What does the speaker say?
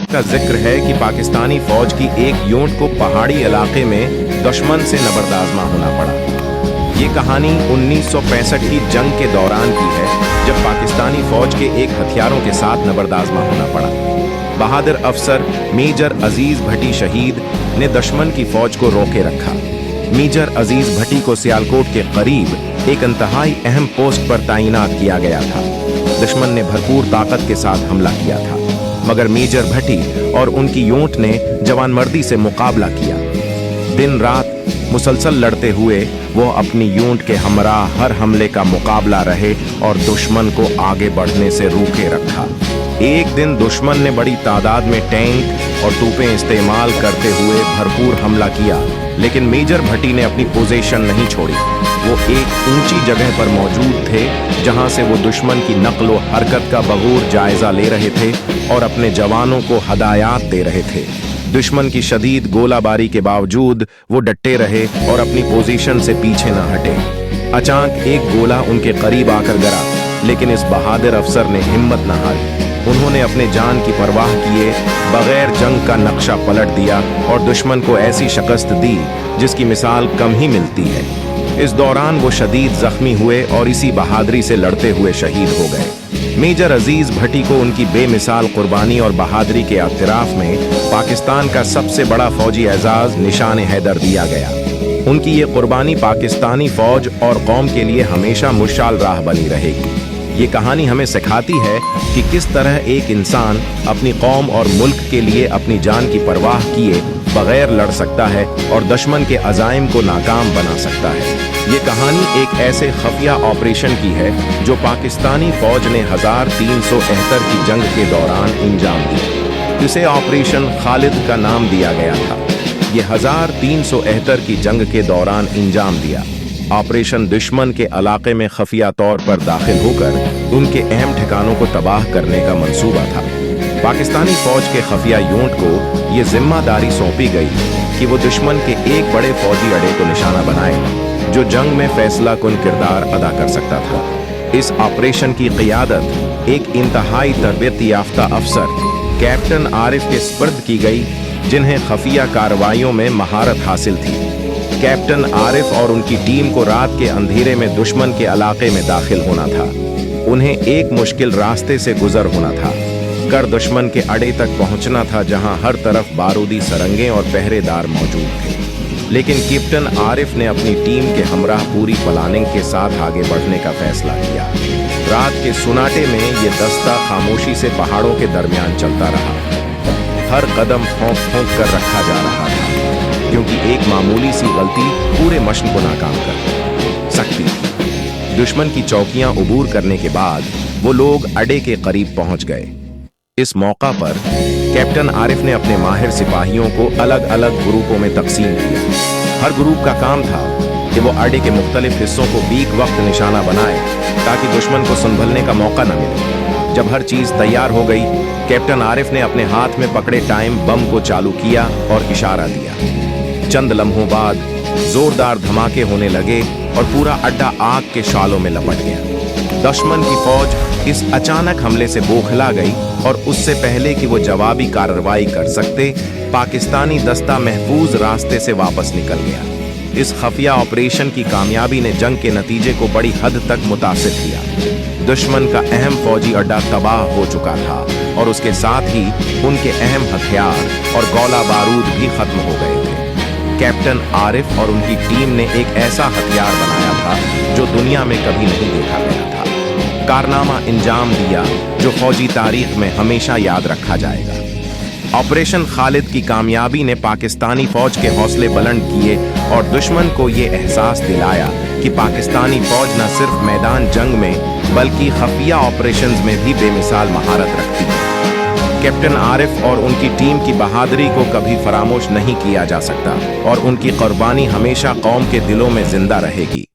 का जिक्र है कि पाकिस्तानी फौज की एक यूनिट को पहाड़ी इलाके में दुश्मन से नबरदाजमा होना पड़ा। ये कहानी 1965 की जंग के दौरान की है, जब पाकिस्तानी फौज के एक हथियारों के साथ नबरदाजमा होना पड़ा। बहादुर अफसर मेजर अजीज भट्टी शहीद ने दुश्मन की फौज को रोके रखा। मेजर अजीज भट्टी को सियालकोट के करीब एक इंतहाई अहम पोस्ट पर तैनात किया गया था। दुश्मन ने भरपूर ताकत के साथ हमला किया था, मगर मेजर भट्टी और उनकी यूनिट ने जवानमर्दी से मुकाबला किया। दिन रात मुसलसल लड़ते हुए वो अपनी यूनिट के हमराह हर हमले का मुकाबला रहे और दुश्मन को आगे बढ़ने से रोके रखा। एक दिन दुश्मन ने बड़ी तादाद में टैंक और तोपें इस्तेमाल करते हुए भरपूर हमला किया, लेकिन मेजर भट्टी ने अपनी पोजीशन नहीं छोड़ी। वो एक ऊंची जगह पर मौजूद थे, जहां से वो दुश्मन की नक्ल व हरकत का बगौर जायजा ले रहे थे और अपने जवानों को हदायत दे रहे थे। दुश्मन की शदीद गोलाबारी के बावजूद वो डटे रहे और अपनी पोजीशन से पीछे न हटे। अचानक एक गोला उनके करीब आकर गिरा, लेकिन इस बहादुर अफसर ने हिम्मत न हारी। उन्होंने अपने जान की परवाह किए बगैर जंग का नक्शा पलट दिया और दुश्मन को ऐसी शिकस्त दी जिसकी मिसाल कम ही मिलती है। इस दौरान वो शदीद जख्मी हुए और इसी बहादुरी से लड़ते हुए शहीद हो गए। मेजर अजीज भट्टी को उनकी बेमिसाल कुर्बानी और बहादुरी के एतराफ में पाकिस्तान का सबसे बड़ा फौजी एजाज निशान हैदर दिया गया। उनकी ये कुर्बानी पाकिस्तानी फौज और कौम के लिए हमेशा मुशाल राह बनी रहेगी। ये कहानी हमें सिखाती है कि किस तरह एक इंसान अपनी कौम और मुल्क के लिए अपनी जान की परवाह किए बगैर लड़ सकता है और दुश्मन के अज़ाइम को नाकाम बना सकता है। ये कहानी एक ऐसे खफिया ऑपरेशन की है जो पाकिस्तानी फौज ने 1371 की जंग के दौरान अंजाम दिया। इसे ऑपरेशन खालिद का नाम दिया गया था। ये 1371 की जंग के दौरान अंजाम दिया। ऑपरेशन दुश्मन के इलाके में खफिया तौर पर दाखिल होकर उनके अहम ठिकानों को तबाह करने का मंसूबा था। पाकिस्तानी फौज के खफिया यूनिट को ये जिम्मेदारी सौंपी गई कि वो दुश्मन के एक बड़े फौजी अड्डे को निशाना बनाए जो जंग में फैसला कुन किरदार अदा कर सकता था। इस ऑपरेशन की क़ियादत एक इंतहाई तरबियत याफ्ता अफसर कैप्टन आरिफ के स्पर्द की गई, जिन्हें खफिया कार्रवाइयों में महारत हासिल थी। कैप्टन आरिफ और उनकी टीम को रात के अंधेरे में दुश्मन के इलाके में दाखिल होना था। उन्हें एक मुश्किल रास्ते से गुजर होना था, कर दुश्मन के अड्डे तक पहुंचना था, जहां हर तरफ बारूदी सरंगें और पहरेदार मौजूद थे। लेकिन कैप्टन आरिफ ने अपनी टीम के हमराह पूरी प्लानिंग के साथ आगे बढ़ने का फैसला किया। रात के सुनाटे में ये दस्ता खामोशी से पहाड़ों के दरमियान चलता रहा। हर कदम फौंक फौंक कर रखा जा रहा था, क्योंकि एक मामूली सी गलती पूरे मशन को नाकाम कर सकती थी। दुश्मन की चौकियां उबूर करने के बाद वो लोग अड्डे के करीब पहुंच गए। इस मौका पर कैप्टन आरिफ ने अपने माहिर सिपाहियों को अलग अलग ग्रुपों में तकसीम किया। हर ग्रुप का काम था कि वो अड्डे के मुख्तलिफ हिस्सों को बीक वक्त निशाना बनाए, ताकि दुश्मन को संभलने का मौका न मिले। जब हर चीज तैयार हो गई, कैप्टन आरिफ ने अपने हाथ में पकड़े टाइम बम को चालू किया और इशारा दिया। चंद लम्हों बाद जोरदार धमाके होने लगे और पूरा अड्डा आग के शालों में लपट गया। दुश्मन की फौज इस अचानक हमले से बौखला गई और उससे पहले कि वो जवाबी कार्रवाई कर सकते, पाकिस्तानी दस्ता महफूज रास्ते से वापस निकल गया। इस खफिया ऑपरेशन की कामयाबी ने जंग के नतीजे को बड़ी हद तक मुतासिर किया। दुश्मन का अहम फौजी अड्डा तबाह हो चुका था और उसके साथ ही उनके अहम हथियार और गोला बारूद भी खत्म हो गए थे। कैप्टन आरिफ और उनकी टीम ने एक ऐसा हथियार बनाया था जो दुनिया में कभी नहीं देखा गया था। कारनामा अंजाम दिया जो फौजी तारीख में हमेशा याद रखा जाएगा। ऑपरेशन खालिद की कामयाबी ने पाकिस्तानी फौज के हौसले बुलंद किए और दुश्मन को ये एहसास दिलाया कि पाकिस्तानी फौज न सिर्फ मैदान जंग में बल्कि खफिया ऑपरेशंस में भी बेमिसाल महारत रखती है। कैप्टन आरिफ और उनकी टीम की बहादुरी को कभी फरामोश नहीं किया जा सकता और उनकी कुर्बानी हमेशा कौम के दिलों में जिंदा रहेगी।